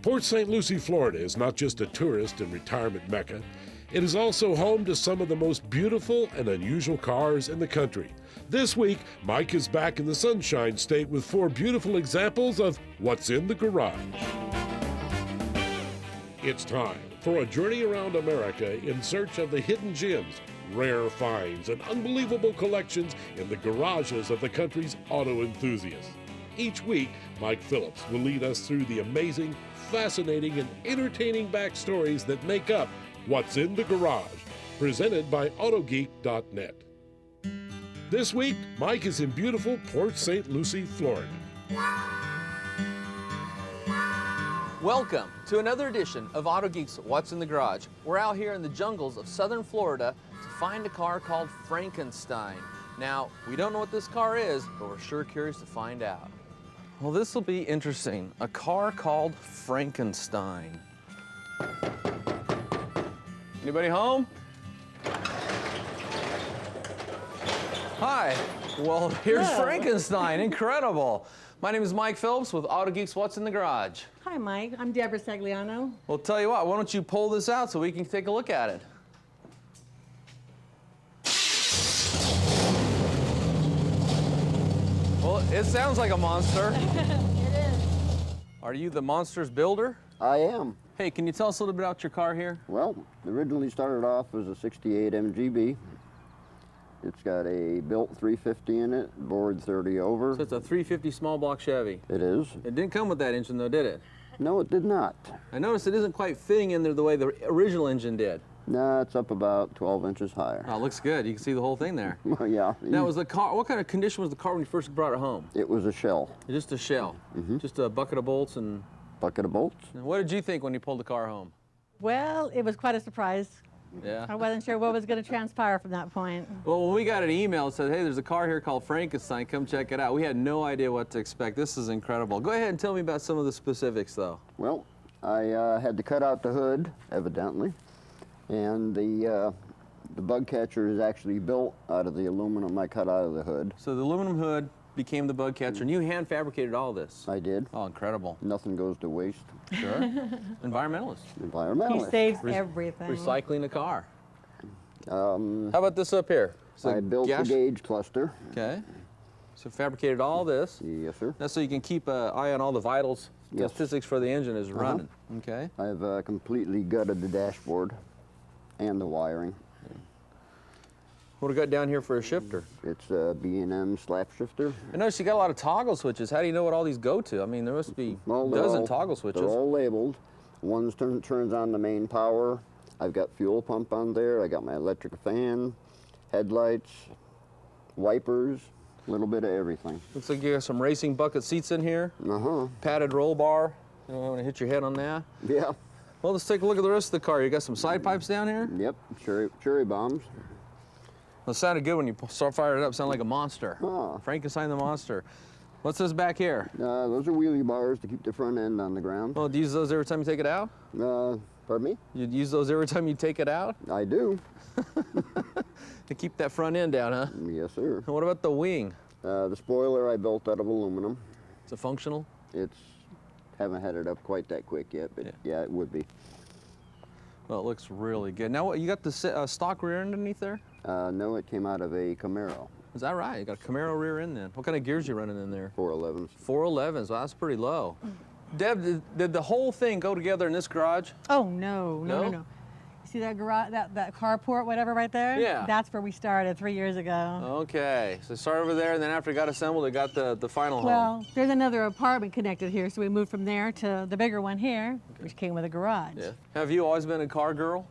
Port St. Lucie, Florida is not just a tourist and retirement mecca. It is also home to some of the most beautiful and unusual cars in the country. This week, Mike is back in the Sunshine State with 4 beautiful examples of what's in the garage. It's time for a journey around America in search of the hidden gems, rare finds, and unbelievable collections in the garages of the country's auto enthusiasts. Each week, Mike Phillips will lead us through the amazing, fascinating, and entertaining backstories that make up What's in the Garage, presented by AutoGeek.net. This week, Mike is in beautiful Port St. Lucie, Florida. Welcome to another edition of AutoGeek's What's in the Garage. We're out here in the jungles of southern Florida to find a car called Frankenstein. Now, we don't know what this car is, but we're sure curious to find out. Well, this will be interesting. A car called Frankenstein. Anybody home? Hi. Well, here's Frankenstein. Incredible. My name is Mike Phillips with AutoGeek's What's in the Garage. Hi, Mike. I'm Deborah Sagliano. Well, tell you what, why don't you pull this out so we can take a look at it? Well, it sounds like a monster. It is. Are you the monster's builder? I am. Hey, can you tell us a little bit about your car here? Well, originally started off as a 68 MGB. It's got a built 350 in it, bored 30 over. So it's a 350 small block Chevy. It is. It didn't come with that engine though, did it? No, it did not. I noticed it isn't quite fitting in there the way the original engine did. No, it's up about 12 inches higher. Oh, it looks good. You can see the whole thing there. Well, yeah. Now, was the car, what kind of condition was the car when you first brought it home? It was a shell. Just a shell? Just a bucket of bolts and... Bucket of bolts. What did you think when you pulled the car home? Well, it was quite a surprise. Yeah? I wasn't sure what was going to transpire from that point. Well, when we got an email that said, hey, there's a car here called Frankenstein, come check it out, we had no idea what to expect. This is incredible. Go ahead and tell me about some of the specifics, though. Well, I had to cut out the hood, evidently, and the bug catcher is actually built out of the aluminum I cut out of the hood. So the aluminum hood became the bug catcher, and you hand fabricated all this? I did. Oh, incredible. Nothing goes to waste. Sure. Environmentalist. Environmentalist. He saves everything. Recycling a car. How How about this up here? It's a I built the gas- gauge cluster. Okay. So fabricated all this. Yes, sir. That's so you can keep an eye on all the vitals. Yes. Statistics for the engine is running. Okay. I've completely gutted the dashboard and the wiring. What do we got down here for a shifter? It's a B&M slap shifter. I noticed you got a lot of toggle switches. How do you know what all these go to? I mean, there must be Well, a they're dozen all- toggle switches. They're all labeled. One turns on the main power. I've got fuel pump on there. I got my electric fan, headlights, wipers, a little bit of everything. Looks like you got some racing bucket seats in here. Uh-huh. Padded roll bar. You don't want to hit your head on that. Yeah. Well, let's take a look at the rest of the car. You got some side pipes down here? Yep. Cherry bombs. Well, it sounded good when you start firing it up. Sounded like a monster. Ah. Frankenstein the monster. What's this back here? Those are wheelie bars to keep the front end on the ground. Well, do you use those every time you take it out? Pardon me? You'd use those every time you take it out? I do. To keep that front end down, huh? Yes, sir. And what about the wing? The spoiler I built out of aluminum. Is it functional? Haven't had it up quite that quick yet, but yeah, it would be. Well, it looks really good. Now, what, you got the stock rear end underneath there? No, it came out of a Camaro. Is that right? You got a Camaro rear end then. What kind of gears you running in there? 411s. 411s. Well, that's pretty low. Deb, did the whole thing go together in this garage? Oh, no. No? You see that garage, that carport, whatever, right there? Yeah. That's where we started 3 years ago. Okay. So start over there, and then after it got assembled, it got the final home. Well, there's another apartment connected here, so we moved from there to the bigger one here, which came with a garage. Yeah. Have you always been a car girl?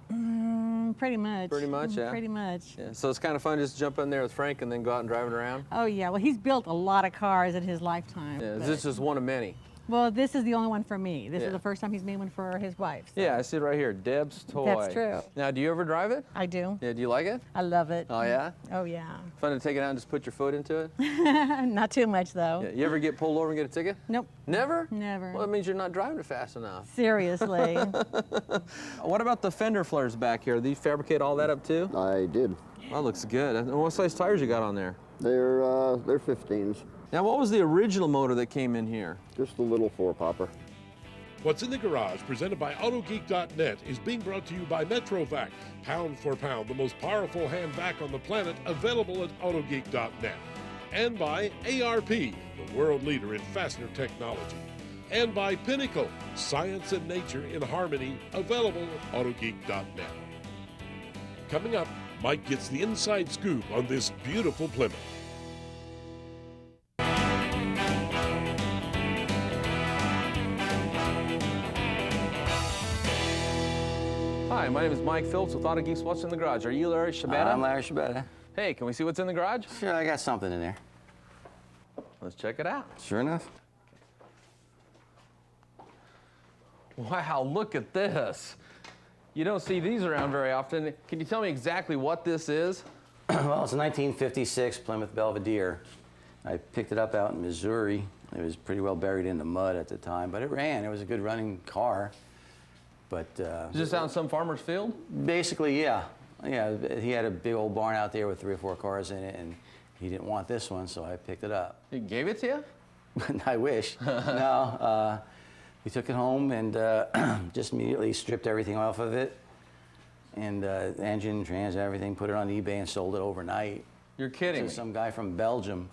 Pretty much. Pretty much, yeah. Pretty much. Yeah. So it's kind of fun just to jump in there with Frank and then go out and drive it around? Oh, yeah. Well, he's built a lot of cars in his lifetime. Yeah. Is but- this just one of many? Well, this is the only one for me. This Yeah. is the first time he's made one for his wife. So. Yeah, I see it right here. Deb's toy. That's true. Now, do you ever drive it? I do. Yeah, do you like it? I love it. Oh, yeah? Oh, yeah. Fun to take it out and just put your foot into it? Not too much, though. Yeah. You ever get pulled over and get a ticket? Nope. Never? Never. Well, that means you're not driving it fast enough. Seriously. What about the fender flares back here? Do you fabricate all that up too? I did. That looks good. And what size tires you got on there? They're 15s. Now, what was the original motor that came in here? Just a little 4-popper. What's in the Garage, presented by AutoGeek.net, is being brought to you by MetroVac, pound for pound, the most powerful hand vac on the planet, available at AutoGeek.net. And by ARP, the world leader in fastener technology. And by Pinnacle, science and nature in harmony, available at AutoGeek.net. Coming up, Mike gets the inside scoop on this beautiful Plymouth. Hi, my name is Mike Phillips with Auto Geeks What's in the Garage. Are you Larry Shabata? I'm Larry Shabata. Hey, can we see what's in the garage? Sure, I got something in there. Let's check it out. Sure enough. Wow, look at this. You don't see these around very often. Can you tell me exactly what this is? Well, it's a 1956 Plymouth Belvedere. I picked it up out in Missouri. It was pretty well buried in the mud at the time, but it ran. It was a good running car. But Is this out in some farmer's field? basically, yeah. Yeah, he had a big old barn out there with 3 or 4 cars in it, and he didn't want this one, so I picked it up. He gave it to you? I wish. No, we took it home and just immediately stripped everything off of it, and engine, trans, everything, put it on eBay and sold it overnight. You're kidding To me. some guy from Belgium,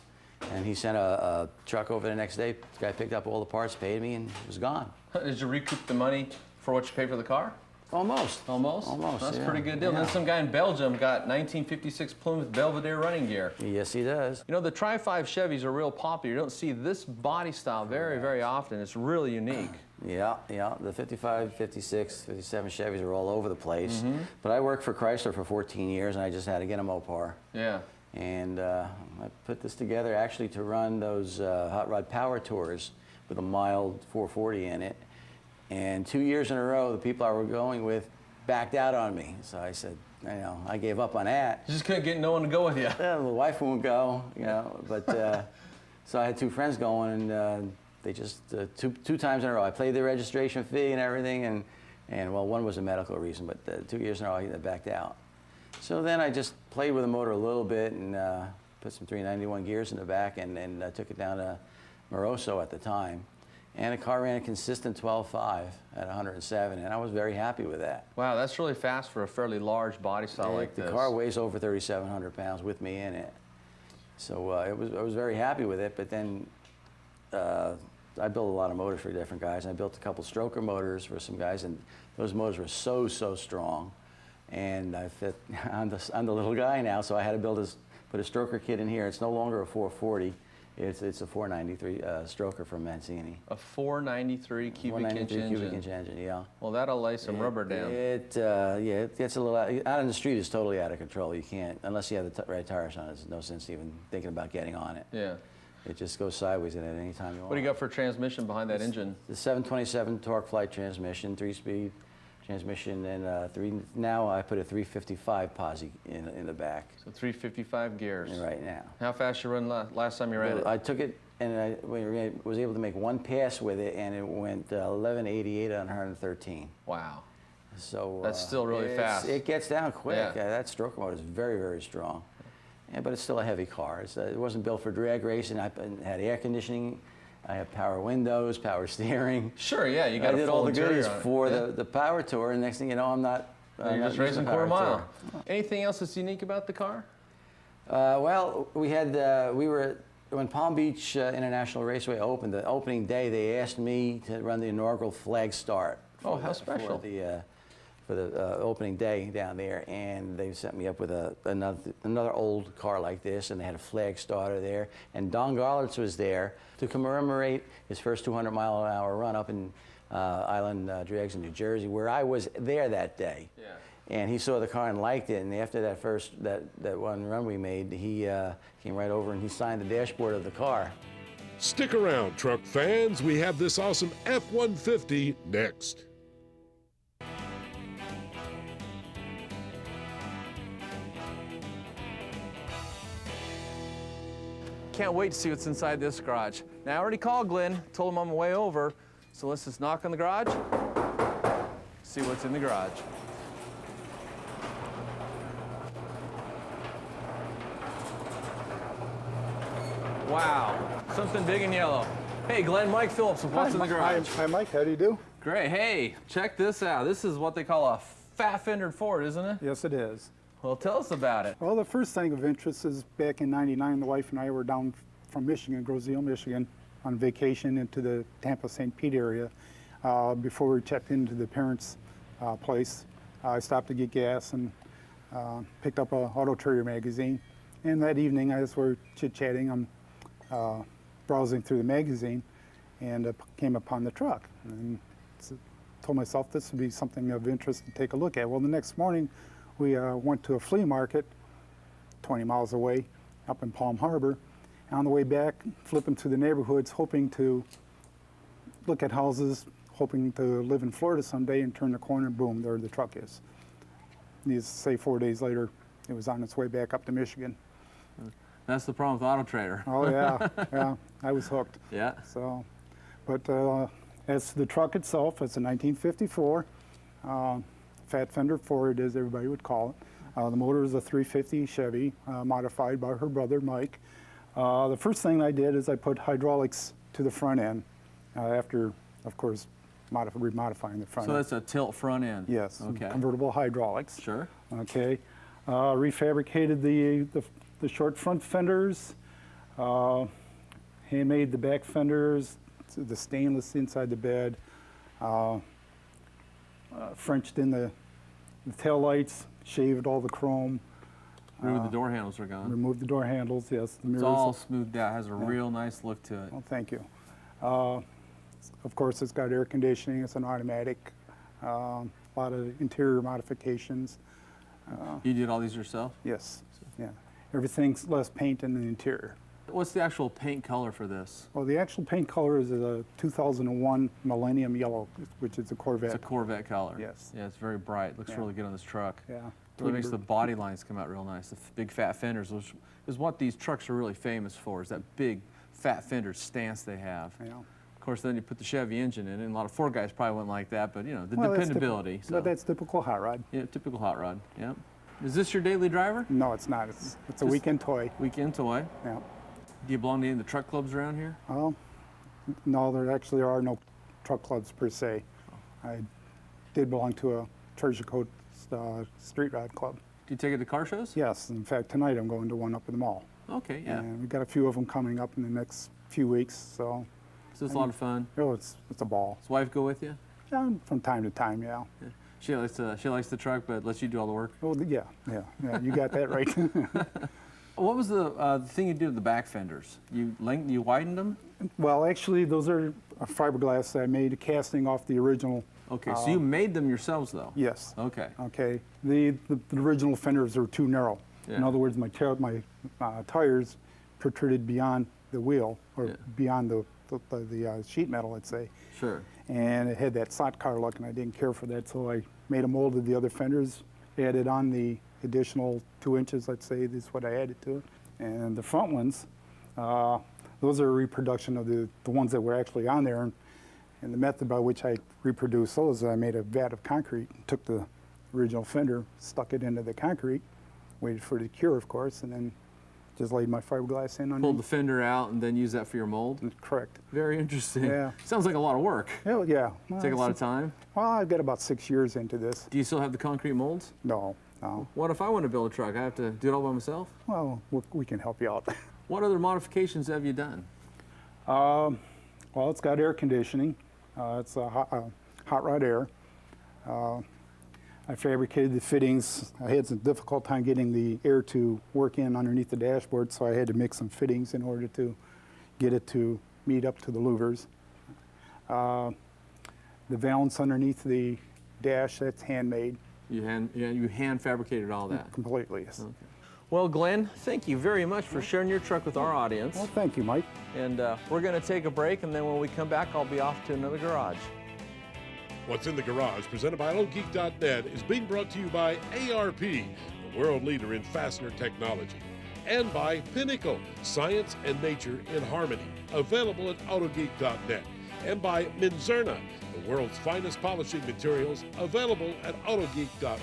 and he sent a truck over the next day. The guy picked up all the parts, paid me, and it was gone. Did you recoup the money for what you paid for the car? Almost. Almost? Almost, That's a yeah. pretty good deal. Yeah. Then some guy in Belgium got 1956 Plymouth Belvedere running gear. Yes, he does. You know, the Tri-5 Chevys are real popular. You don't see this body style very, very often. It's really unique. Yeah, yeah. The 55, 56, 57 Chevys are all over the place. Mm-hmm. But I worked for Chrysler for 14 years, and I just had to get a Mopar. Yeah. And I put this together actually to run those hot rod power tours with a mild 440 in it. And 2 years in a row, the people I were going with backed out on me. So I said, you know, I gave up on that. You just couldn't get no one to go with you. Yeah, the wife won't go, you know. But so I had 2 friends going, and they just two times in a row. I paid the registration fee and everything, and well, one was a medical reason, but 2 years in a row, I backed out. So then I just played with the motor a little bit and put some 391 gears in the back, and took it down to Moroso at the time. And the car ran a consistent 12.5 at 107, and I was very happy with that. Wow, that's really fast for a fairly large body style like this. The car weighs over 3,700 pounds with me in it. So I was very happy with it, but then I built a lot of motors for different guys. I built a couple stroker motors for some guys, and those motors were so strong. And I fit, I'm the little guy now, so I had to put a stroker kit in here. It's no longer a 440. It's a 493 stroker from Mancini. A 493 cubic inch engine. Cubic inch engine, yeah. Well, that'll lay some rubber down. Yeah, it gets a little out on the street. It's totally out of control. You can't, unless you have the right tires on it. There's no sense even thinking about getting on it. Yeah. It just goes sideways at any time you want. What do you got for transmission behind that engine? The 727 torque flight transmission, 3-speed transmission, and now I put a 355 posi in the back. So 355 gears. Right now. How fast you run last time you ran it? I took it and I was able to make one pass with it, and it went 1188 on 113. Wow. So that's still really fast. It gets down quick. Yeah. That stroker motor is very strong. Yeah, but it's still a heavy car. It wasn't built for drag racing. I had air conditioning. I have power windows, power steering. Sure, yeah, you got I a did full all the interior goodies on it. for Yeah. the power tour, and next thing you know, I'm not. You're just racing quarter mile. Anything else that's unique about the car? Well, we were when Palm Beach International Raceway opened. The opening day, they asked me to run the inaugural flag start. Oh, how special! For the opening day down there, and they set me up with another old car like this, and they had a flag starter there, and Don Garlitz was there to commemorate his first 200-mile-an-hour run up in Island Drags in New Jersey, where I was there that day. Yeah. And he saw the car and liked it, and after that one run we made, he came right over and he signed the dashboard of the car. Stick around, truck fans. We have this awesome F-150 next. Can't wait to see what's inside this garage. Now, I already called Glenn, told him I'm on my way over, so let's just knock on the garage, see what's in the garage. Wow, something big and yellow. Hey, Glenn, Mike Phillips with What's in the Garage. Hi, Mike. How do you do? Great. Hey, check this out. This is what they call a fat-fendered Ford, isn't it? Yes, it is. Well, tell us about it. Well, the first thing of interest is back in '99, the wife and I were down from Michigan, Grosseal, Michigan, on vacation into the Tampa-St. Pete area. Before we checked into the parents' place, I stopped to get gas and picked up an Auto Trader magazine. And that evening, as we're chit-chatting, I'm browsing through the magazine and came upon the truck. And told myself this would be something of interest to take a look at. Well, the next morning, we went to a flea market 20 miles away up in Palm Harbor. On the way back, flipping through the neighborhoods, hoping to look at houses, hoping to live in Florida someday, and turn the corner, and boom, there the truck is. Needless to say, 4 days later, it was on its way back up to Michigan. That's the problem with Auto Trader. Oh yeah, yeah, I was hooked. Yeah. So, but as to the truck itself, it's a 1954 fat fender Ford, as everybody would call it. The motor is a 350 Chevy, modified by her brother, Mike. The first thing I did is I put hydraulics to the front end, after, of course, remodifying the front So end. that's a tilt front end? Yes, Okay. convertible hydraulics. Sure. Okay, refabricated the short front fenders, handmade the back fenders, the stainless inside the bed, Frenched in the tail lights, shaved all the chrome, The door handles are gone. removed the door handles, yes, the mirrors. It's all smoothed out. Has a real nice look to it. Oh, thank you. Of course, it's got air conditioning, it's an automatic, a lot of interior modifications. You did all these yourself? Yes, yeah. Everything's less paint in the interior. What's the actual paint color for this? Well, the actual paint color is a 2001 Millennium Yellow, which is a Corvette. It's a Corvette color. Yes. Yeah, it's very bright. Looks Yeah. really good on this truck. Yeah. It really makes the body lines come out real nice. The big fat fenders, which is what these trucks are really famous for, is that big fat fender stance they have. Yeah. Of course, then you put the Chevy engine in it, and a lot of Ford guys probably wouldn't like that, but you know, the Well, that's dependability. But that's typical hot rod. Yeah, typical hot rod. Yeah. Is this your daily driver? No, it's not. It's a weekend toy. Weekend toy. Yeah. Do you belong to any of the truck clubs around here? Well, no, there actually are no truck clubs per se. I did belong to a Treasure Coast street rod club. Do you take it to car shows? Yes, in fact, tonight I'm going to one up in the mall. Okay, yeah. And we've got a few of them coming up in the next few weeks, so So it's a lot of fun. oh, it's a ball. Does wife go with you? From time to time, yeah. She likes the truck, but lets you do all the work. Oh, yeah, you got that right. What was the thing you did with the back fenders? You widened them? Well, actually, those are fiberglass that I made a casting off the original. Okay, so you made them yourselves, though. Yes. Okay. Okay. The original fenders were too narrow. In Yeah. other words, my tires protruded beyond the wheel, or Yeah. beyond the sheet metal, let's say. Sure. And it had that slot car look, and I didn't care for that, so I made a mold of the other fenders, added on the additional 2 inches, let's say, is what I added to it. And the front ones, those are a reproduction of the ones that were actually on there. And the method by which I reproduced those, I made a vat of concrete, took the original fender, stuck it into the concrete, waited for it to cure, of course, and then just laid my fiberglass in Pulled the underneath. fender out and then use that for your mold? Correct. Very interesting. Yeah. Sounds like a lot of work. Oh, yeah. Take a lot of time. Well, I've got about 6 years into this. Do you still have the concrete molds? No. What if I want to build a truck? I have to do it all by myself? Well, we can help you out. What other modifications have you done? Well, it's got air conditioning. It's a hot rod air. I fabricated the fittings. I had some difficult time getting the air to work in underneath the dashboard, so I had to make some fittings in order to get it to meet up to the louvers. The valance underneath the dash, that's handmade You hand fabricated all that. completely. Yes. Okay. Well, Glenn, thank you very much for sharing your truck with our audience. Well, thank you, Mike. And we're going to take a break, and then when we come back, I'll be off to another garage. What's in the Garage, presented by AutoGeek.net, is being brought to you by ARP, the world leader in fastener technology, and by Pinnacle, science and nature in harmony, available at AutoGeek.net, and by Minzerna, the world's finest polishing materials, available at AutoGeek.net.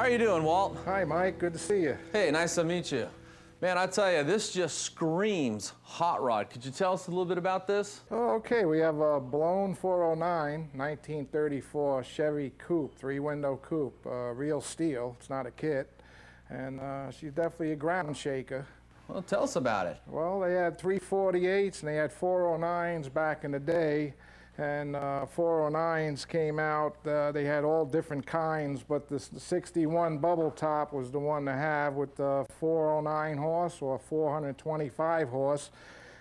How are you doing, Walt? Hi, Mike. Good to see you. Hey, nice to meet you. Man, I tell you, this just screams hot rod. Could you tell us a little bit about this? Oh, okay. We have a blown 409, 1934 Chevy coupe, three-window coupe, real steel. It's not a kit. And she's definitely a ground shaker. Well, tell us about it. Well, they had 348s and they had 409s back in the day. And 409s came out, they had all different kinds, but the 61 bubble top was the one to have with the 409 horse or 425 horse.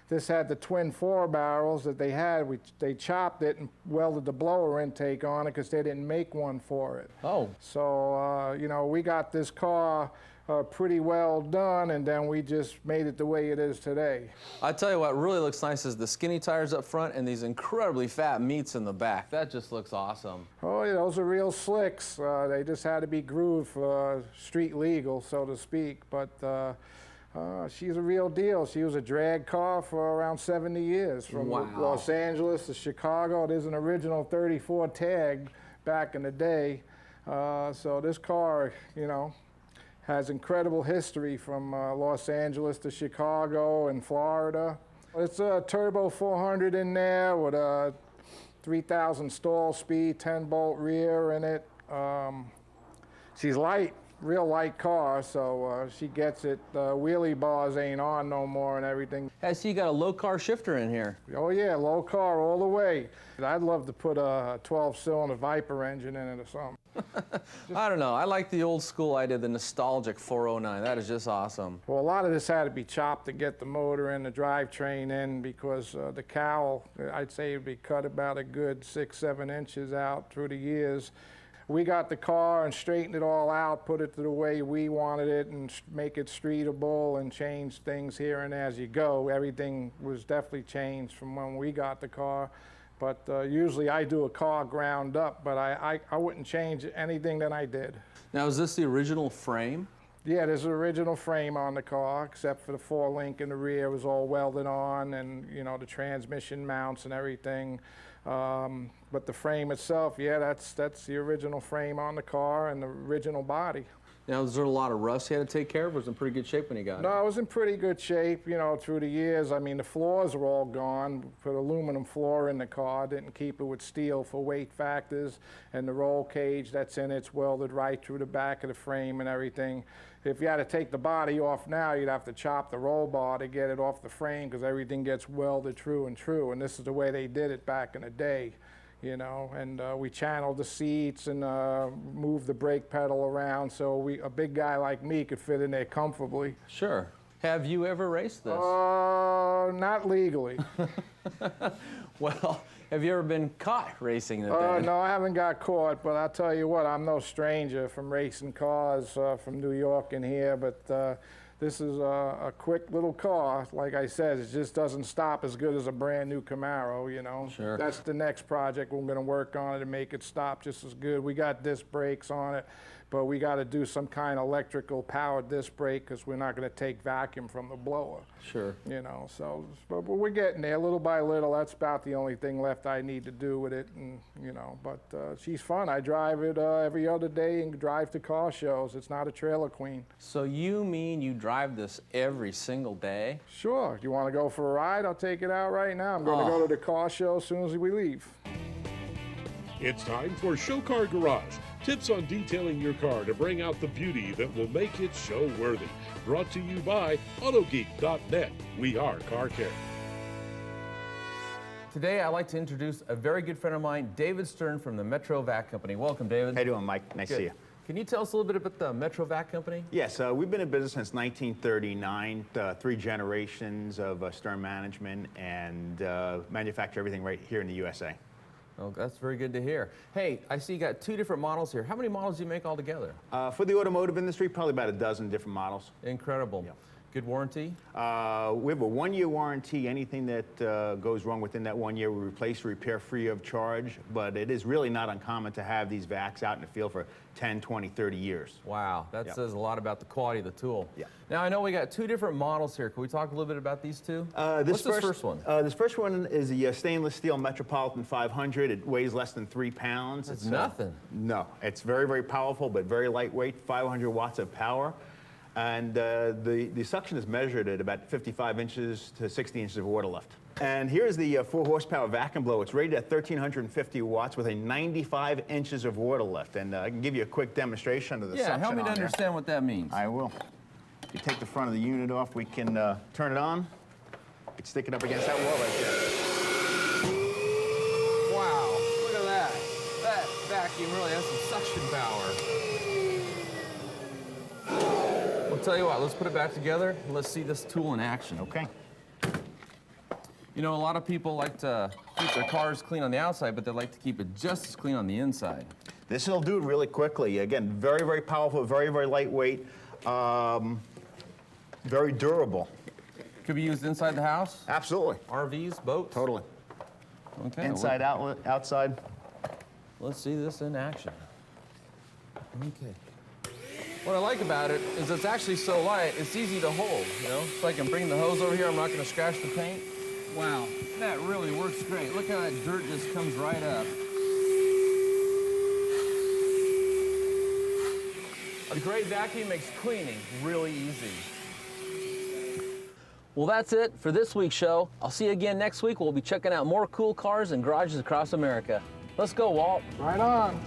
This had the twin 4 barrels that they had. They chopped it and welded the blower intake on it because they didn't make one for it. Oh. So, you know, we got this car pretty well done, and then we just made it the way it is today. I tell you what really looks nice is the skinny tires up front and these incredibly fat meats in the back. That just looks awesome. Oh, yeah, those are real slicks. They just had to be grooved for street legal, so to speak. But she's a real deal. She was a drag car for around 70 years, from Los Angeles to Chicago. There's an original 34 tag back in the day. So this car, you know, has incredible history from Los Angeles to Chicago and Florida. It's a turbo 400 in there with a 3,000 stall speed, 10-bolt rear in it. She's light, real light car, so she gets it. Wheelie bars ain't on no more and everything. I see you got a low car shifter in here. Oh yeah, low car all the way. I'd love to put a 12-cylinder Viper engine in it or something. I don't know. I like the old school idea, the nostalgic 409. That is just awesome. Well, a lot of this had to be chopped to get the motor and the drivetrain in because the cowl, I'd say, would be cut about a good 6-7 inches out through the years. We got the car and straightened it all out, put it to the way we wanted it, and make it streetable and change things here and as you go. Everything was definitely changed from when we got the car. But usually I do a car ground up, but I wouldn't change anything that I did. Now, is this the original frame? Yeah, there's an original frame on the car, except for the 4-link in the rear was all welded on, and you know, the transmission mounts and everything. But the frame itself, yeah, that's the original frame on the car and the original body. Now, was there a lot of rust you had to take care of? Or was it in pretty good shape when you got it? No, it was in pretty good shape, you know, through the years. I mean, the floors were all gone. Put aluminum floor in the car, didn't keep it with steel for weight factors. And the roll cage that's in it's welded right through the back of the frame and everything. If you had to take the body off now, you'd have to chop the roll bar to get it off the frame because everything gets welded true and true. And this is the way they did it back in the day. You know, and we channeled the seats and moved the brake pedal around so a big guy like me could fit in there comfortably. Sure. Have you ever raced this? Not legally. Well, have you ever been caught racing it then? No, I haven't got caught, but I'll tell you what, I'm no stranger from racing cars from New York and here, but this is a quick little car. Like I said, it just doesn't stop as good as a brand new Camaro, you know. Sure. That's the next project we're gonna work on it to make it stop just as good. We got disc brakes on it, but we gotta do some kind of electrical powered disc brake because we're not gonna take vacuum from the blower. Sure. You know, so, but we're getting there little by little. That's about the only thing left I need to do with it, and you know, but she's fun. I drive it every other day and drive to car shows. It's not a trailer queen. So you mean you drive this every single day? Sure. You want to go for a ride? I'll take it out right now. I'm going to go to the car show as soon as we leave. It's time for Show Car Garage. Tips on detailing your car to bring out the beauty that will make it show-worthy. Brought to you by AutoGeek.net. We are Car Care. Today, I'd like to introduce a very good friend of mine, David Stern from the Metro Vac Company. Welcome, David. How you doing, Mike? Nice to see you. Can you tell us a little bit about the Metro Vac Company? Yes, we've been in business since 1939, 3 generations of Stern management, and manufacture everything right here in the USA. Oh, that's very good to hear. Hey, I see you got 2 different models here. How many models do you make altogether? For the automotive industry, probably about a dozen different models. Incredible. Yeah. Good warranty? We have a 1-year warranty. Anything that goes wrong within that 1 year, we replace or repair free of charge. But it is really not uncommon to have these vacs out in the field for 10, 20, 30 years. Wow, that Yep. says a lot about the quality of the tool. Yeah. Now, I know we got 2 different models here. Can we talk a little bit about these 2? What's this first one? This first one is the stainless steel Metropolitan 500. It weighs less than 3 pounds. It's nothing. No, it's very, very powerful, but very lightweight, 500 watts of power. And the suction is measured at about 55 inches to 60 inches of water lift. And here's the 4 horsepower vac and blow. It's rated at 1,350 watts with a 95 inches of water lift. And I can give you a quick demonstration of the suction Yeah, help me to on there. understand what that means. I will. If you take the front of the unit off, we can turn it on. You can stick it up against that wall right there. Wow, look at that. That vacuum really has some suction power. I'll tell you what, let's put it back together and let's see this tool in action. Okay. You know, a lot of people like to keep their cars clean on the outside, but they like to keep it just as clean on the inside. This will do it really quickly. Again, very, very powerful, very, very lightweight, very durable. Could be used inside the house? Absolutely. RVs, boats? Totally. Okay. Inside, outlet, outside. Let's see this in action. Okay. What I like about it is it's actually so light, it's easy to hold, you know? So I can bring the hose over here, I'm not gonna scratch the paint. Wow, that really works great. Look how that dirt just comes right up. A great vacuum makes cleaning really easy. Well, that's it for this week's show. I'll see you again next week. We'll be checking out more cool cars and garages across America. Let's go, Walt. Right on.